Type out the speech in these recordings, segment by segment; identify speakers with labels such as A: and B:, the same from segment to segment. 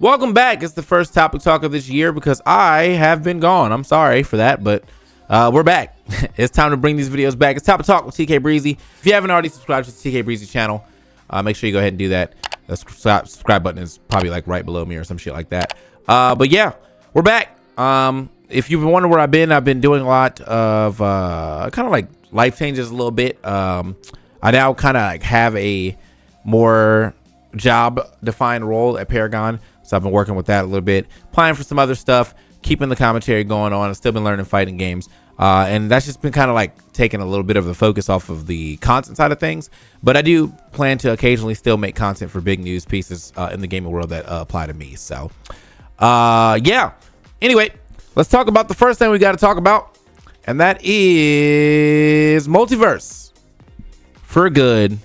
A: Welcome back. It's the first topic talk of this year because I have been gone. I'm sorry for that, but we're back. It's time to bring these videos back. It's Topic Talk with TK Breezy. If you haven't already subscribed to the TK Breezy channel, make sure you go ahead and do that. The subscribe button is probably like right below me or some shit like that. But yeah, we're back. If you've been wondering where I've been doing a lot of kind of like life changes a little bit. I now kind of like have a more job defined role at Paragon. So I've been working with that a little bit, applying for some other stuff, keeping the commentary going on. I've still been learning fighting games. And that's just been kind of like taking a little bit of the focus off of the content side of things. But I do plan to occasionally still make content for big news pieces in the gaming world that apply to me. So yeah. Anyway, let's talk about the first thing we got to talk about. And that is Multiverse for good.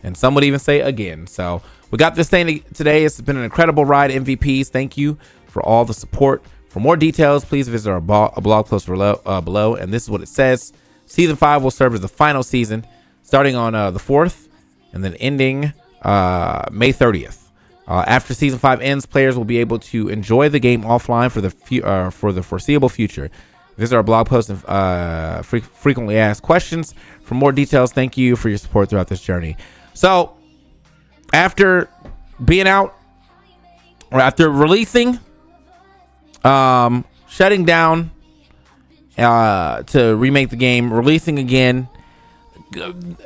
A: And some would even say again. So we got this thing today. It's been an incredible ride. MVPs, thank you for all the support. For more details, please visit our blog post below. And this is what it says. Season 5 will serve as the final season, starting on the 4th and then ending May 30th. After Season 5 ends, players will be able to enjoy the game offline for the foreseeable future. Visit our blog post and frequently asked questions. For more details, thank you for your support throughout this journey. So, after being out, or after releasing, shutting down to remake the game, releasing again,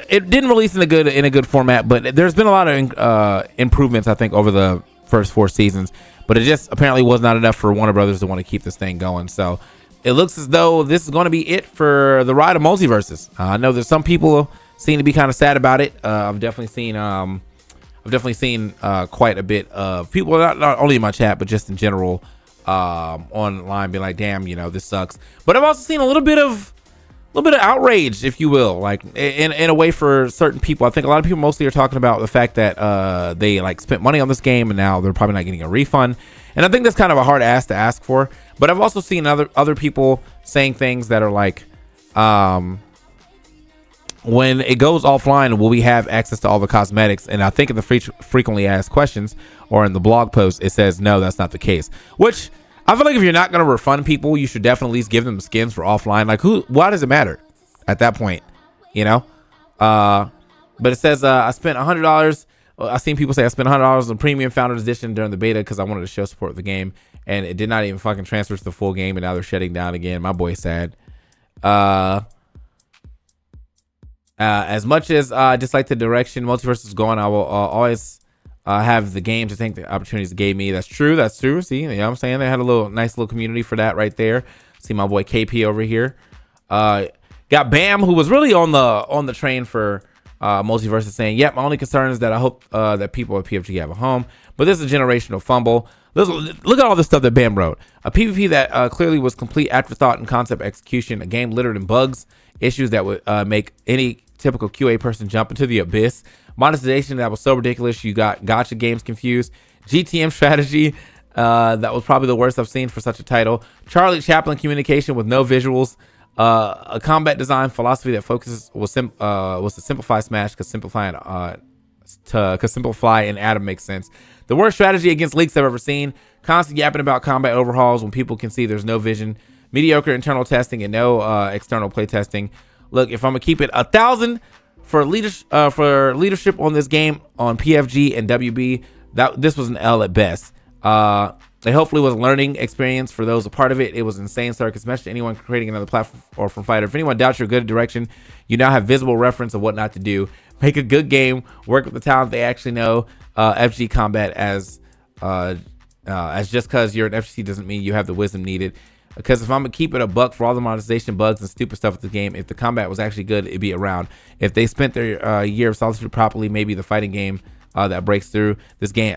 A: it didn't release in a good format, but there's been a lot of improvements, I think, over the first 4 seasons. But it just apparently was not enough for Warner Brothers to want to keep this thing going. So it looks as though this is going to be it for the ride of Multiversus. I know there's some people seem to be kind of sad about it. I've definitely seen quite a bit of people, not only in my chat, but just in general online, being like, damn, you know, this sucks. But I've also seen a little bit of outrage, if you will, like in a way for certain people. I think a lot of people mostly are talking about the fact that they like spent money on this game and now they're probably not getting a refund. And I think that's kind of a hard ask to ask for. But I've also seen other people saying things that are like, when it goes offline, will we have access to all the cosmetics? And I think in the frequently asked questions or in the blog post, it says, no, that's not the case. Which I feel like if you're not going to refund people, you should definitely at least give them skins for offline. Like, why does it matter at that point? You know? But it says, I spent $100. I've seen people say I spent $100 on premium founders edition during the beta because I wanted to show support for the game. And it did not even fucking transfer to the full game. And now they're shutting down again. My boy's sad. As much as I dislike the direction Multiverse is going, I will always have the game to thank the opportunities it gave me. That's true. See, you know what I'm saying? They had a nice little community for that right there. See my boy KP over here. Got Bam, who was really on the train for Multiverse, saying, yep, my only concern is that I hope that people at PFG have a home. But this is a generational fumble. Look at all this stuff that Bam wrote. A PvP that clearly was complete afterthought and concept execution. A game littered in bugs, issues that would make any typical QA person jump into the abyss. Monetization that was so ridiculous you got gotcha games confused. GTM strategy that was probably the worst I've seen for such a title. Charlie Chaplin communication with no visuals. A combat design philosophy that focuses was to simplify Smash because simplify and Adam makes sense. The worst strategy against leaks I've ever seen. Constant yapping about combat overhauls when people can see there's no vision. Mediocre internal testing and no external play testing. Look, if I'm gonna keep it 1,000 for leadership on this game on PFG and WB, this was an L at best. It hopefully was a learning experience for those a part of it. It was insane circus mesh to anyone creating another platform or from fighter. If anyone doubts your good direction, you now have visible reference of what not to do. Make a good game. Work with the talent they actually know. FG combat as just because you're an FGC doesn't mean you have the wisdom needed. Because if I'm gonna keep it a buck for all the monetization bugs and stupid stuff with the game, if the combat was actually good, it'd be around. If they spent their year of solitude properly, maybe the fighting game that breaks through. This game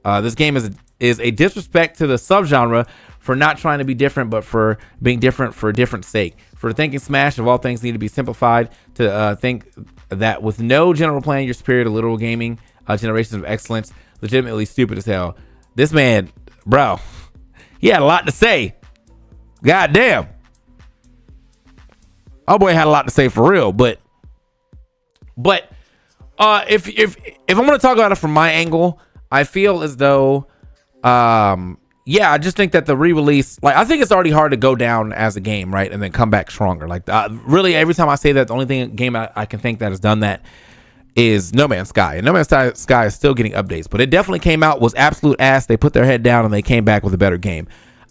A: is a disrespect to the subgenre for not trying to be different, but for being different for different sake. For thinking Smash of all things need to be simplified, to think that with no general plan you're superior to literal gaming generations of excellence. Legitimately stupid as hell. This man, bro, he had a lot to say. God damn. Our boy had a lot to say for real, but if I'm gonna talk about it from my angle, I feel as though, yeah, I just think that the re-release, like, I think it's already hard to go down as a game, right, and then come back stronger. Like, really, every time I say that, the only game I can think that has done that is No Man's Sky. And No Man's Sky is still getting updates, but it definitely came out, was absolute ass. They put their head down and they came back with a better game.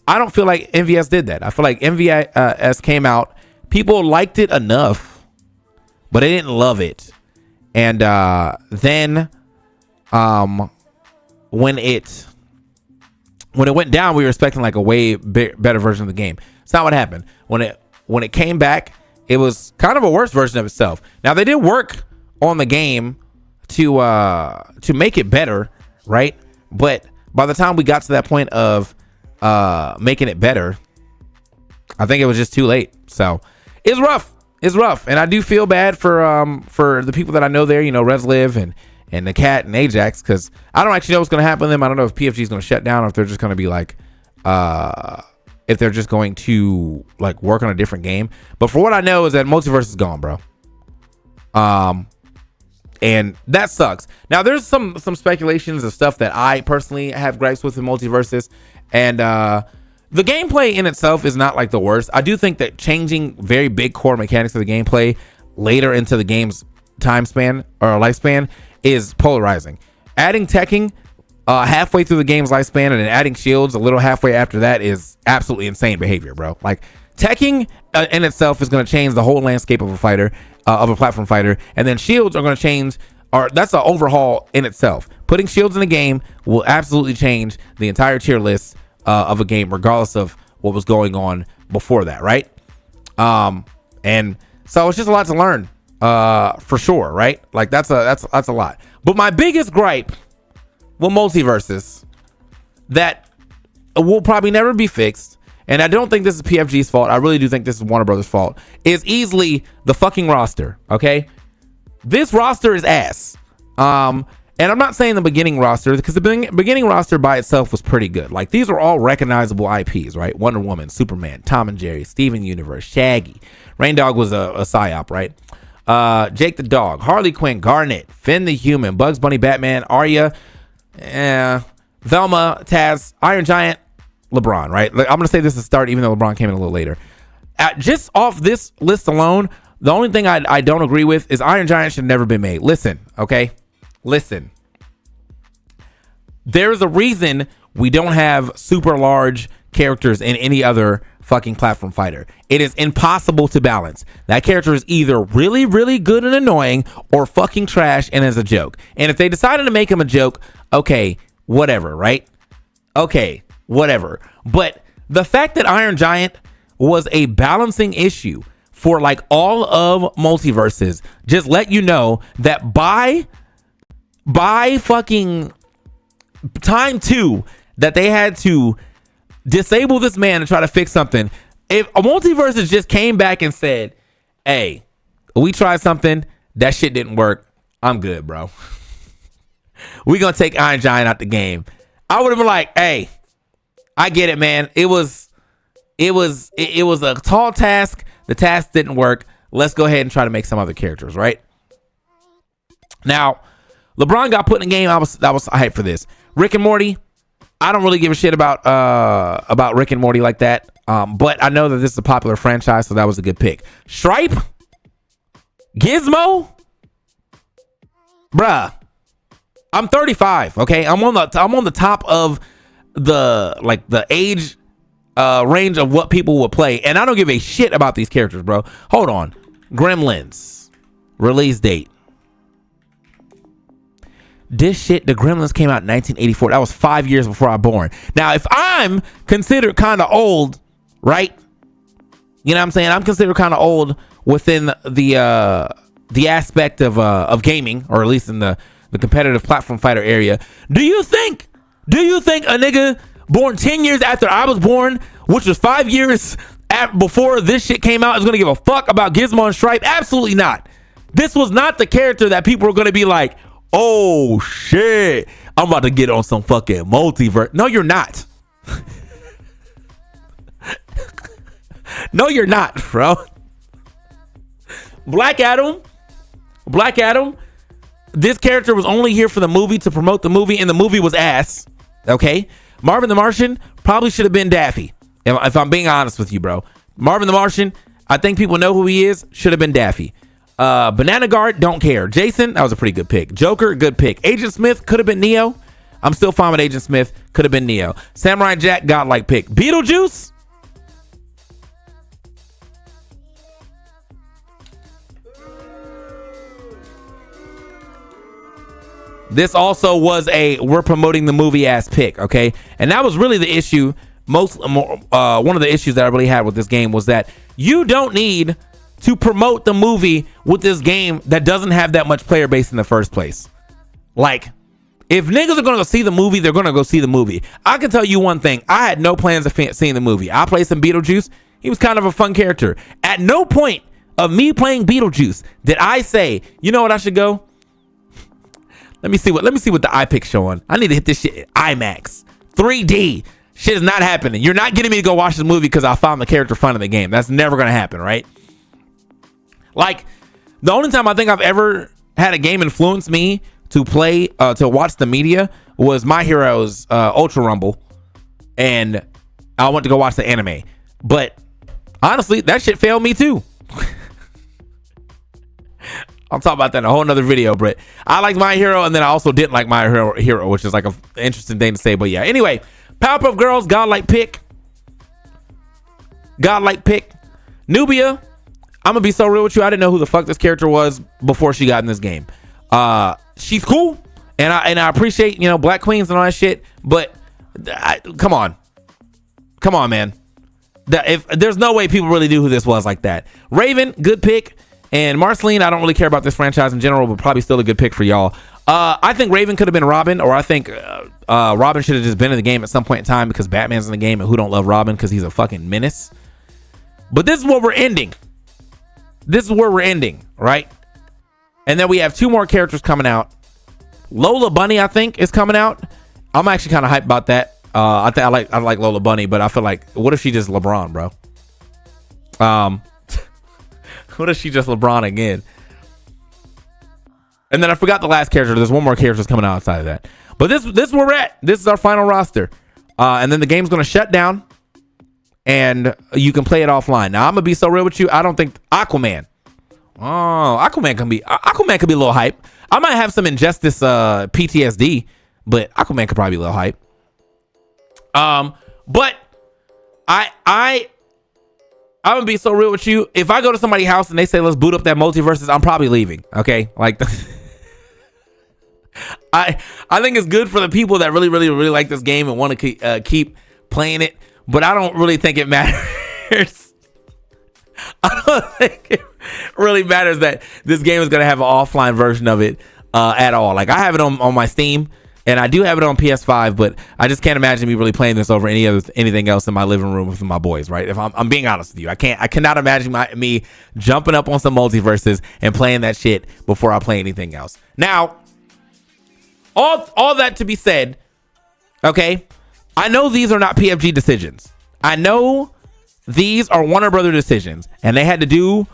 A: I don't feel like MVS did that. I feel like MVS came out, people liked it enough, but they didn't love it. And then when it went down, we were expecting like a way better version of the game. It's not what happened. When it came back, it was kind of a worse version of itself. Now, they did work on the game to make it better, right? But by the time we got to that point of making it better, I think it was just too late. So it's rough. It's rough, and I do feel bad for the people that I know there. You know, ResLiv and the Cat and Ajax, because I don't actually know what's going to happen to them. I don't know if PFG is going to shut down or if they're just going to be like, if they're just going to like work on a different game. But for what I know is that Multiverse is gone, bro. And that sucks. Now there's some speculations of stuff that I personally have gripes with in Multiversus, and the gameplay in itself is not like the worst. I do think that changing very big core mechanics of the gameplay later into the game's time span or lifespan is polarizing. Adding teching halfway through the game's lifespan and then adding shields a little halfway after that is absolutely insane behavior, bro. Like, teching in itself is going to change the whole landscape of a fighter, of a platform fighter, and then shields are going to change, or that's an overhaul in itself. Putting shields in the game will absolutely change the entire tier list of a game, regardless of what was going on before that, right? And so it's just a lot to learn, for sure, right? Like, that's a lot. But my biggest gripe with Multiversus that will probably never be fixed, and I don't think this is PFG's fault, I really do think this is Warner Brothers' fault, is easily the fucking roster. Okay, this roster is ass. And I'm not saying the beginning roster, because the beginning roster by itself was pretty good. Like, these are all recognizable IPs, right? Wonder Woman, Superman, Tom and Jerry, Steven Universe, Shaggy. Rain Dog was a psyop, right? Jake the Dog, Harley Quinn, Garnet, Finn the Human, Bugs Bunny, Batman, Arya, Velma, Taz, Iron Giant, LeBron, right? Like, I'm gonna say this is the start, even though LeBron came in a little later. Just off this list alone, the only thing I don't agree with is Iron Giant should have never been made. Listen, okay? Listen. There's a reason we don't have super large characters in any other fucking platform fighter. It is impossible to balance. That character is either really, really good and annoying or fucking trash and is a joke. And if they decided to make him a joke, okay, whatever, right? Okay, whatever. But the fact that Iron Giant was a balancing issue for like all of Multiverses just let you know that by fucking time 2 that they had to disable this man and try to fix something. If a Multiversus just came back and said, hey, we tried something, that shit didn't work, I'm good, bro. We gonna take Iron Giant out the game, I would have been like, hey, I get it, man. It was a tall task. The task didn't work. Let's go ahead and try to make some other characters, right? Now, LeBron got put in the game. I was hyped for this. Rick and Morty, I don't really give a shit about Rick and Morty like that. But I know that this is a popular franchise, so that was a good pick. Stripe, Gizmo, bruh. I'm 35. Okay, I'm on the top of the age range of what people will play, and I don't give a shit about these characters, bro. Hold on, Gremlins release date. This shit, the Gremlins came out in 1984. That was 5 years before I was born. Now, if I'm considered kind of old, right? You know what I'm saying? I'm considered kind of old within the aspect of gaming, or at least in the competitive platform fighter area. Do you think a nigga born 10 years after I was born, which was 5 years before this shit came out, is gonna give a fuck about Gizmo and Stripe? Absolutely not. This was not the character that people were gonna be like, oh shit, I'm about to get on some fucking multiverse. No, you're not. No, you're not, bro. Black Adam, This character was only here for the movie to promote the movie, and the movie was ass. Okay, Marvin the Martian probably should have been Daffy. If I'm being honest with you, bro, Marvin the Martian, I think people know who he is. Should have been Daffy. Banana Guard, don't care. Jason, that was a pretty good pick. Joker, good pick. Agent Smith could have been Neo. I'm still fine with Agent Smith. Could have been Neo. Samurai Jack, godlike pick. Beetlejuice. This also was a we're promoting the movie ass pick, okay? And that was really the issue. One of the issues that I really had with this game was that you don't need to promote the movie with this game that doesn't have that much player base in the first place. Like, if niggas are gonna go see the movie, they're gonna go see the movie. I can tell you one thing. I had no plans of seeing the movie. I played some Beetlejuice. He was kind of a fun character. At no point of me playing Beetlejuice did I say, you know what, I should go? Let me see what the iPic's showing. I need to hit this shit IMAX 3D. Shit is not happening. You're not getting me to go watch this movie because I found the character fun in the game. That's never gonna happen, right? Like, the only time I think I've ever had a game influence me to play, to watch the media was My Hero's Ultra Rumble, and I went to go watch the anime. But honestly, that shit failed me too. I'll talk about that in a whole nother video, but I liked My Hero, and then I also didn't like My Hero, which is like an interesting thing to say. But yeah, anyway, Powerpuff Girls, godlike pick. Godlike pick. Nubia, I'm gonna be so real with you. I didn't know who the fuck this character was before she got in this game. She's cool, and I appreciate, you know, Black Queens and all that shit. But come on, man. If there's no way people really knew who this was like that. Raven, good pick. And Marceline, I don't really care about this franchise in general, but probably still a good pick for y'all. I think Raven could have been Robin, or I think Robin should have just been in the game at some point in time because Batman's in the game, and who don't love Robin because he's a fucking menace. But this is what we're ending. This is where we're ending, right? And then we have two more characters coming out. Lola Bunny, I think, is coming out. I'm actually kind of hyped about that. I like Lola Bunny, but I feel like, what if she just LeBron, bro? What if she just LeBron again? And then I forgot the last character. There's one more character that's coming out outside of that. But this is where we're at. This is our final roster. And then the game's going to shut down, and you can play it offline. Now, I'm going to be so real with you. I don't think Aquaman. Oh, Aquaman can be a little hype. I might have some Injustice PTSD, but Aquaman could probably be a little hype. But I'm gonna be so real with you. If I go to somebody's house and they say, let's boot up that Multiversus, I'm probably leaving. Okay. Like, I think it's good for the people that really, really, really like this game and want to keep playing it, but I don't really think it matters. I don't think it really matters that this game is going to have an offline version of it at all. Like, I have it on my Steam, and I do have it on PS5, but I just can't imagine me really playing this over anything else in my living room with my boys, right? If I'm being honest with you, I cannot imagine me jumping up on some Multiverses and playing that shit before I play anything else. Now, all that to be said, okay, I know these are not PFG decisions. I know these are Warner Brother decisions, and they had to do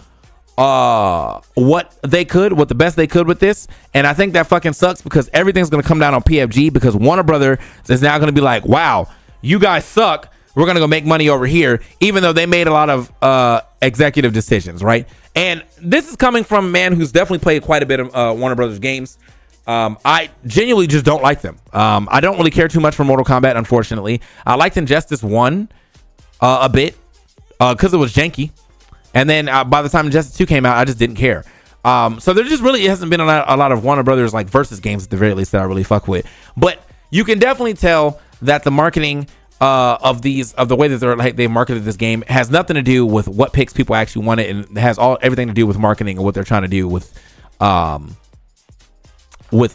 A: what the best they could with this, and I think that fucking sucks because everything's gonna come down on PFG because Warner Brother is now gonna be like, wow, you guys suck, we're gonna go make money over here, even though they made a lot of executive decisions, right? And this is coming from a man who's definitely played quite a bit of Warner Brothers games. I genuinely just don't like them. I don't really care too much for Mortal Kombat, unfortunately. I liked Injustice 1 a bit because it was janky. And then by the time Injustice 2 came out, I just didn't care. So there just really hasn't been a lot of Warner Brothers like versus games at the very least that I really fuck with. But you can definitely tell that the marketing of the way that they marketed this game has nothing to do with what picks people actually wanted, and has everything to do with marketing and what they're trying to do with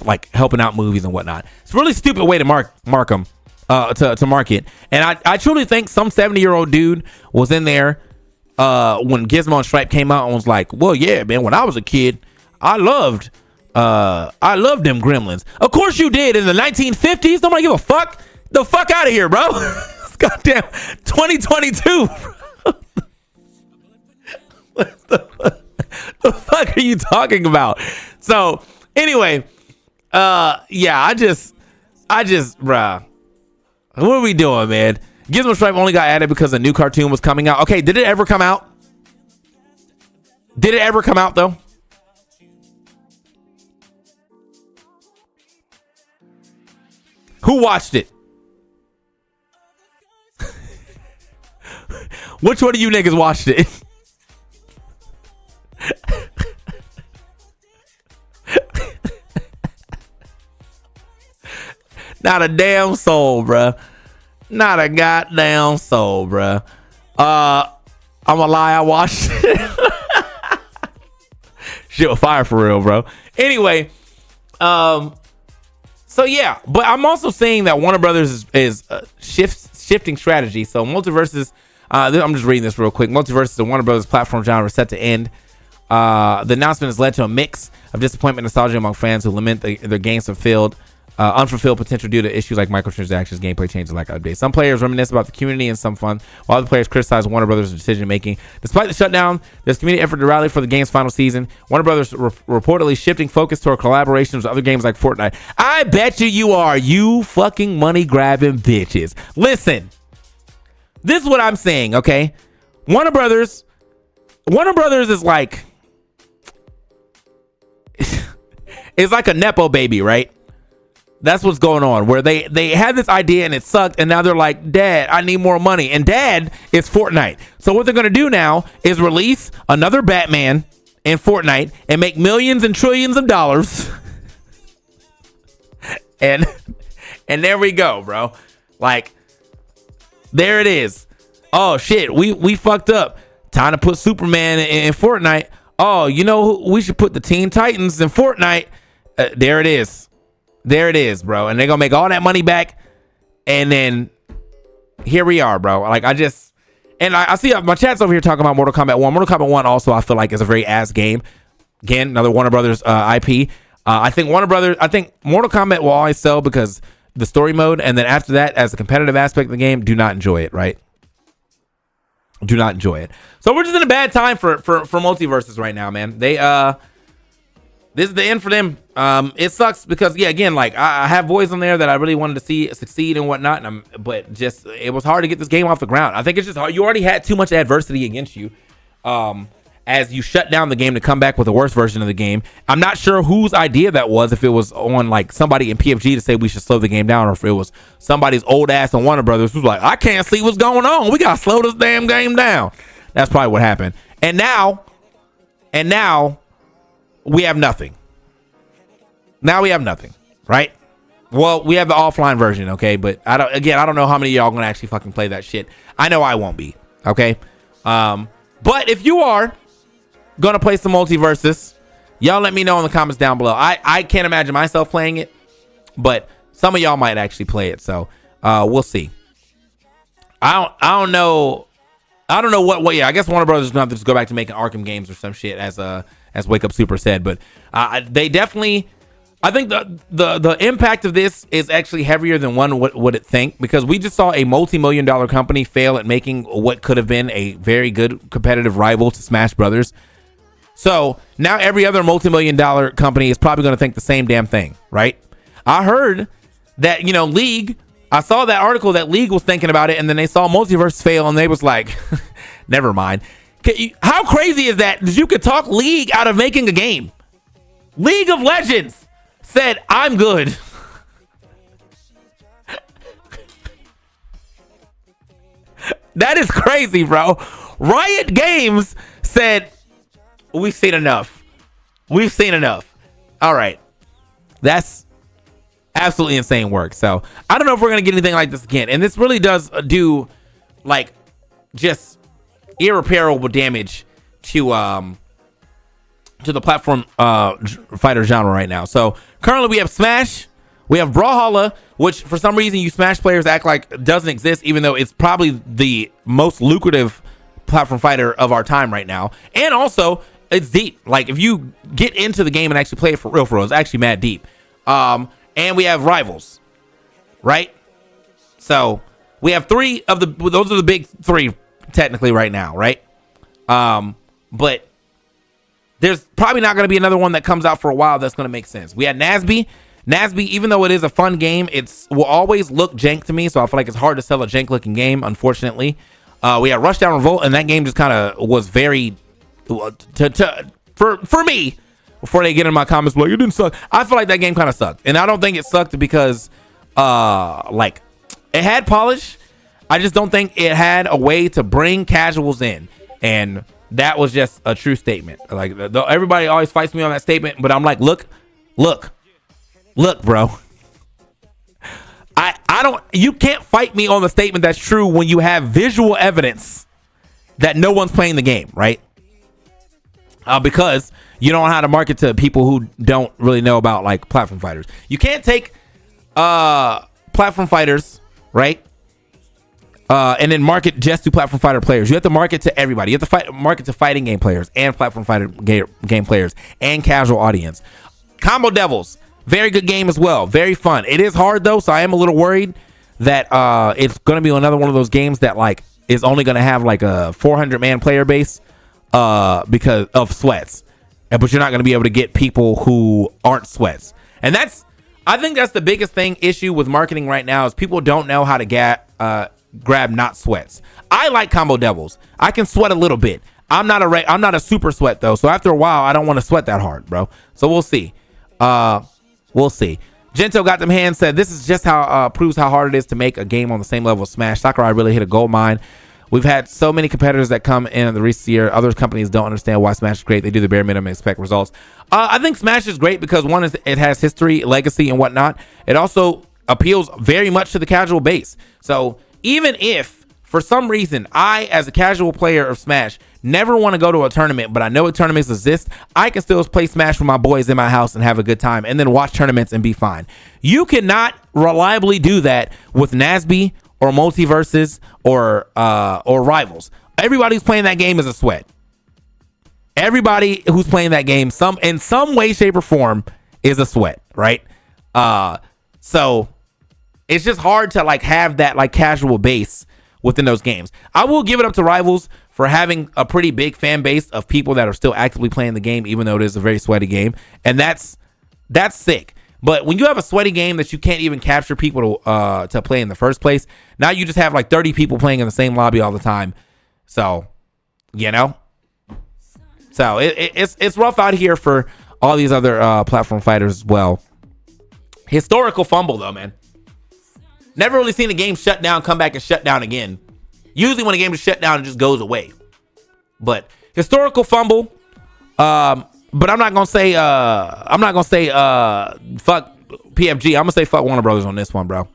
A: like helping out movies and whatnot. It's a really stupid way to mark them to market. And I truly think some 70-year-old dude was in there when Gizmo and Stripe came out and was like, well, yeah, man, when I was a kid, I loved them Gremlins. Of course you did. In the 1950s, nobody give a fuck. The fuck out of here, bro. It's goddamn 2022. What the fuck are you talking about? So anyway, Yeah, bruh. What are we doing, man? Gizmo Stripe only got added because a new cartoon was coming out. Okay, did it ever come out? Did it ever come out though? Who watched it? Which one of you niggas watched it? Not a damn soul, bruh. Not a goddamn soul, bruh. I'm gonna lie, I watched it. Shit was fire for real, bro. Anyway, so yeah, but I'm also saying that Warner Brothers is shifting strategy. So Multiversus, I'm just reading this real quick. Multiversus, the Warner Brothers platform genre, set to end. The announcement has led to a mix of disappointment and nostalgia among fans who lament their games fulfilled unfulfilled potential due to issues like microtransactions, gameplay changes, lack of updates. Some players reminisce about the community and some fun, while other players criticize Warner Brothers' decision making. Despite the shutdown, there's community effort to rally for the game's final season. Warner Brothers reportedly shifting focus toward collaborations with other games like Fortnite. I bet you are, you fucking money grabbing bitches. Listen, this is what I'm saying, okay? Warner Brothers is like, it's like a Nepo baby, right? That's what's going on, where they had this idea and it sucked, and now they're like, Dad, I need more money. And Dad is Fortnite. So what they're going to do now is release another Batman in Fortnite and make millions and trillions of dollars. and there we go, bro. Like, there it is. Oh, shit, we fucked up. Time to put Superman in Fortnite. Oh, you know, we should put the Teen Titans in Fortnite. There it is. There it is, bro. And they're gonna make all that money back, and then here we are, bro. Like, I see my chat's over here talking about Mortal Kombat 1. Mortal Kombat 1 also, I feel like, is a very ass game. Again, another Warner Brothers IP. I think Mortal Kombat will always sell because the story mode, and then after that, as a competitive aspect of the game, do not enjoy it, right? Do not enjoy it. So we're just in a bad time for Multiversus right now, man. This is the end for them. It sucks because, yeah, again, like, I have boys on there that I really wanted to see succeed and whatnot, but just, it was hard to get this game off the ground. I think it's just hard. You already had too much adversity against you as you shut down the game to come back with a worse version of the game. I'm not sure whose idea that was, if it was on like somebody in PFG to say we should slow the game down, or if it was somebody's old ass on Warner Brothers who's like, I can't see what's going on. We gotta slow this damn game down. That's probably what happened. And now we have nothing. Now we have nothing, right? Well, we have the offline version, okay? But I don't know how many of y'all gonna actually fucking play that shit. I know I won't be, okay? But if you are gonna play some Multiversus, y'all let me know in the comments down below. I can't imagine myself playing it, but some of y'all might actually play it, so we'll see. I don't know what yeah, I guess Warner Brothers is gonna have to just go back to making Arkham games or some shit, as Wake Up Super said. But they definitely, I think the impact of this is actually heavier than one would it think, because we just saw a multi-million-dollar company fail at making what could have been a very good competitive rival to Smash Brothers. So now every other multi-million-dollar company is probably going to think the same damn thing, right? I heard that, League, I saw that article that League was thinking about it, and then they saw Multiverse fail, and they was like, never mind. How crazy is that you could talk League out of making a game? League of Legends said, I'm good. That is crazy, bro. Riot Games said, we've seen enough. We've seen enough. All right. That's absolutely insane work. So I don't know if we're going to get anything like this again. And this really does do, like, just irreparable damage to the platform fighter genre right now. So currently we have Smash, we have Brawlhalla, which for some reason you Smash players act like doesn't exist, even though it's probably the most lucrative platform fighter of our time right now. And also it's deep. Like, if you get into the game and actually play it for real, it's actually mad deep. And we have Rivals, right? So we have those are the big three technically right now, right? But there's probably not going to be another one that comes out for a while that's going to make sense. We had Nasby. Nasby, even though it is a fun game, will always look jank to me. So I feel like it's hard to sell a jank looking game, unfortunately. We had Rushdown Revolt, and that game just kind of was very for me. Before they get in my comments, like, it didn't suck. I feel like that game kind of sucked, and I don't think it sucked because like it had polish. I just don't think it had a way to bring casuals in, and that was just a true statement. Like everybody always fights me on that statement, but I'm like, look, bro. You can't fight me on the statement that's true when you have visual evidence that no one's playing the game, right? Because you don't know how to market to people who don't really know about like platform fighters. You can't take platform fighters, right? And then market just to platform fighter players. You have to market to everybody. You have to market to fighting game players and platform fighter game players and casual audience. Combo Devils, very good game as well. Very fun. It is hard though, so I am a little worried that it's going to be another one of those games that like is only going to have like a 400-man player base because of sweats. But you're not going to be able to get people who aren't sweats. And I think that's the biggest issue with marketing right now is people don't know how to grab not sweats. I like Combo Devils. I can sweat a little bit. I'm not a super sweat though. So after a while, I don't want to sweat that hard, bro. So we'll see. We'll see. Gento got them hands said this is just how proves how hard it is to make a game on the same level of Smash. Sakurai really hit a gold mine. We've had so many competitors that come in the recent year. Other companies don't understand why Smash is great. They do the bare minimum and expect results. I think Smash is great because one is it has history, legacy, and whatnot. It also appeals very much to the casual base. So even if for some reason I, as a casual player of Smash, never want to go to a tournament, but I know tournaments exist, I can still play Smash with my boys in my house and have a good time and then watch tournaments and be fine. You cannot reliably do that with Nasby or Multiversus or Rivals. Everybody who's playing that game is a sweat. Everybody who's playing that game in some way, shape, or form is a sweat, right? So it's just hard to like have that like casual base within those games. I will give it up to Rivals for having a pretty big fan base of people that are still actively playing the game, even though it is a very sweaty game, and that's sick. But when you have a sweaty game that you can't even capture people to play in the first place, now you just have like 30 people playing in the same lobby all the time. So, you know, so it's rough out here for all these other platform fighters as well. Historical fumble though, man. Never really seen a game shut down, come back and shut down again. Usually when a game is shut down, it just goes away. But historical fumble. But I'm not gonna say fuck PFG. I'm gonna say fuck Warner Brothers on this one, bro.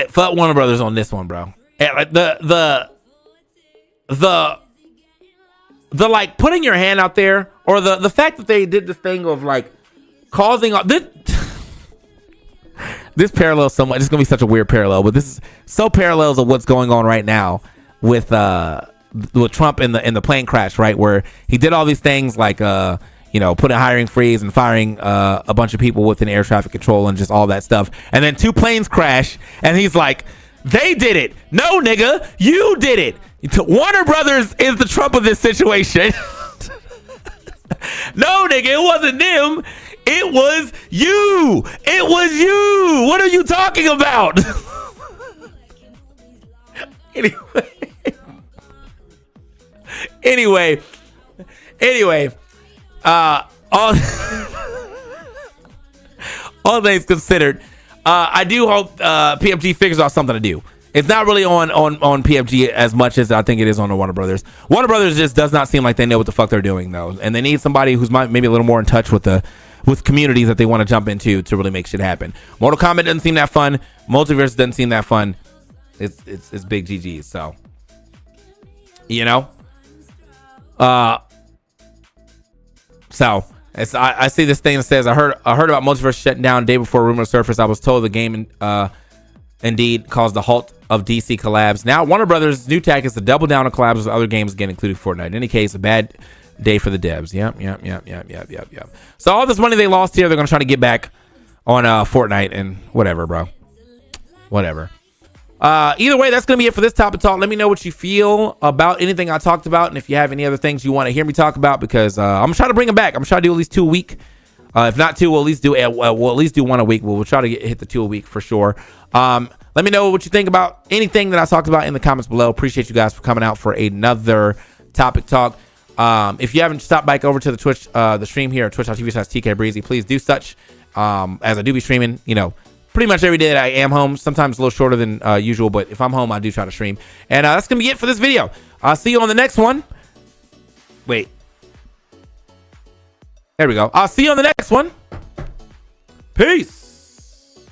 A: Fuck Warner Brothers on this one, bro. The like putting your hand out there, or the fact that they did this thing of like causing this parallel so much. It's gonna be such a weird parallel, but this is so parallels of what's going on right now with Trump in the plane crash, right? Where he did all these things like put a hiring freeze and firing a bunch of people within air traffic control and just all that stuff. And then 2 planes crash and he's like, they did it. No, nigga, you did it. Warner Brothers is the Trump of this situation. No, nigga, it wasn't them. It was you. It was you. What are you talking about? Anyway, all things considered, I do hope PFG figures out something to do. It's not really on PFG as much as I think it is on the Warner Brothers. Warner Brothers just does not seem like they know what the fuck they're doing though, and they need somebody who's maybe a little more in touch with communities that they want to jump into to really make shit happen. Mortal Kombat doesn't seem that fun. Multiverse doesn't seem that fun. It's big GGs. So, I see this thing that says I heard about Multiverse shutting down day before rumors surfaced. I was told the game indeed caused the halt of DC collabs. Now Warner Brothers' new tack is to double down on collabs with other games again, including Fortnite. In any case, a bad day for the devs. Yep. So all this money they lost here, they're gonna try to get back on Fortnite and whatever, bro. Whatever. Either way, that's gonna be it for this topic talk. Let me know what you feel about anything I talked about, and if you have any other things you want to hear me talk about, because I'm trying to bring them back. I'm trying to do at least 2 a week. If not 2, we'll at least do 1 a week. We'll try to hit the 2 a week for sure. Let me know what you think about anything that I talked about in the comments below. Appreciate you guys for coming out for another topic talk. If you haven't stopped back over to the Twitch, the stream here at twitch.tv/TKBreezy, please do such. As I do be streaming, you know, pretty much every day that I am home. Sometimes a little shorter than usual, but if I'm home, I do try to stream. And that's gonna be it for this video. I'll see you on the next one. Wait. There we go. I'll see you on the next one. Peace.